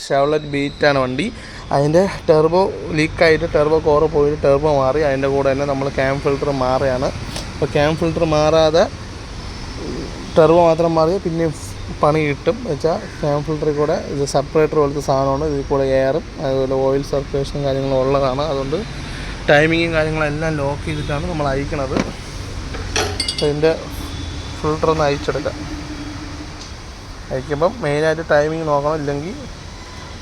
Chevrolet ബീറ്റാണ് വണ്ടി. അതിൻ്റെ Turbo ലീക്കായിട്ട് Turbo core പോയിട്ട് ടെർബോ മാറി. അതിൻ്റെ കൂടെ തന്നെ നമ്മൾ ക്യാം ഫിൽറ്റർ മാറുകയാണ്. അപ്പോൾ ക്യാം ഫിൽറ്റർ മാറാതെ ടെർബോ മാത്രം മാറി പിന്നെ പണി കിട്ടും. വെച്ചാൽ ക്യാം ഫിൽറ്ററിൽ കൂടെ ഇത് സെപ്പറേറ്റർ പോലത്തെ സാധനമാണ്. ഇതിൽ കൂടെ എയറും അതുപോലെ ഓയിൽ സർക്കുലേഷനും കാര്യങ്ങളും ഉള്ളതാണ്. അതുകൊണ്ട് ടൈമിങ്ങും കാര്യങ്ങളെല്ലാം ലോക്ക് ചെയ്തിട്ടാണ് നമ്മൾ അയക്കണത്. അപ്പോൾ ഇതിൻ്റെ ഫിൽറ്റർ ഒന്ന് അയച്ചെടുക്കാം. അയക്കുമ്പം മെയിനായിട്ട് ടൈമിങ് നോക്കണം, ഇല്ലെങ്കിൽ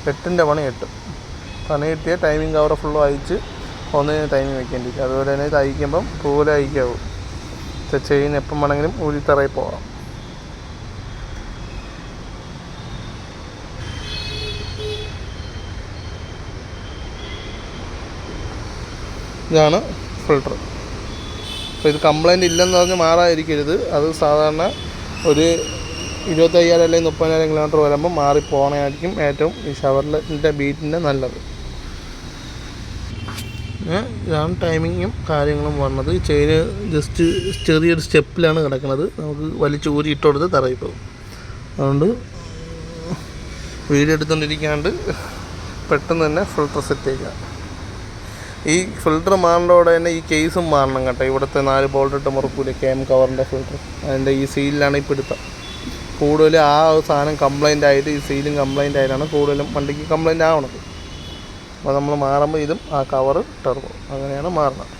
8ൻ്റെ പണി കിട്ടും. പണി കിട്ടിയ ടൈമിങ് കവർ ഫുള്ളും അയച്ച് ഒന്നിന് ടൈമിങ് വെക്കേണ്ടിയിരിക്കും. അതുപോലെ തന്നെ ഇത് അയക്കുമ്പം പോലെ അയക്കാവും. ചെയിൻ എപ്പം വേണമെങ്കിലും ഊരിത്തറയിൽ പോകാം. ഇതാണ് ഫിൽറ്റർ. അപ്പോൾ ഇത് കംപ്ലൈൻറ്റ് ഇല്ലെന്ന് പറഞ്ഞ് മാറാതിരിക്കരുത്. അത് സാധാരണ ഒരു 25,000 അല്ലെങ്കിൽ 30,000 കിലോമീറ്റർ വരുമ്പോൾ മാറിപ്പോകണമായിരിക്കും ഏറ്റവും ഈ ഷെവർലെറ്റിൻ്റെ ബീറ്റിൻ്റെ നല്ലത്. ഇതാണ് ടൈമിങ്ങും കാര്യങ്ങളും വന്നത്. ചെയിൻ ജസ്റ്റ് ചെറിയൊരു സ്റ്റെപ്പിലാണ് കിടക്കുന്നത്. നമുക്ക് വലിച്ച് ഊരി ഇട്ട് കൊടുത്ത് തറയിൽ പോകും. അതുകൊണ്ട് വീഡിയോ എടുത്തുകൊണ്ടിരിക്കാണ്ട് പെട്ടെന്ന് തന്നെ ഫിൽറ്റർ സെറ്റ് ചെയ്യുക. ഈ ഫിൽറ്റർ മാറേണ്ടതോടെ തന്നെ ഈ കേസും മാറണം കേട്ടോ. ഇവിടുത്തെ 4 ബോൾട്ടിട്ട് മുറുക്കൂല ക്യാം കവറിൻ്റെ ഫിൽറ്റർ. അതിൻ്റെ ഈ സീലിലാണ് ഈ പിടുത്തം. കൂടുതലും ആ സാധനം കംപ്ലൈൻ്റ് ആയിട്ട് ഈ സീലും കംപ്ലൈൻ്റ് ആയിട്ടാണ് കൂടുതലും വണ്ടിക്ക് കംപ്ലൈൻ്റ് ആവണത്. അപ്പോൾ നമ്മൾ മാറുമ്പോൾ ഇതും ആ കവറ് ടെർബോ അങ്ങനെയാണ് മാറുന്നത്.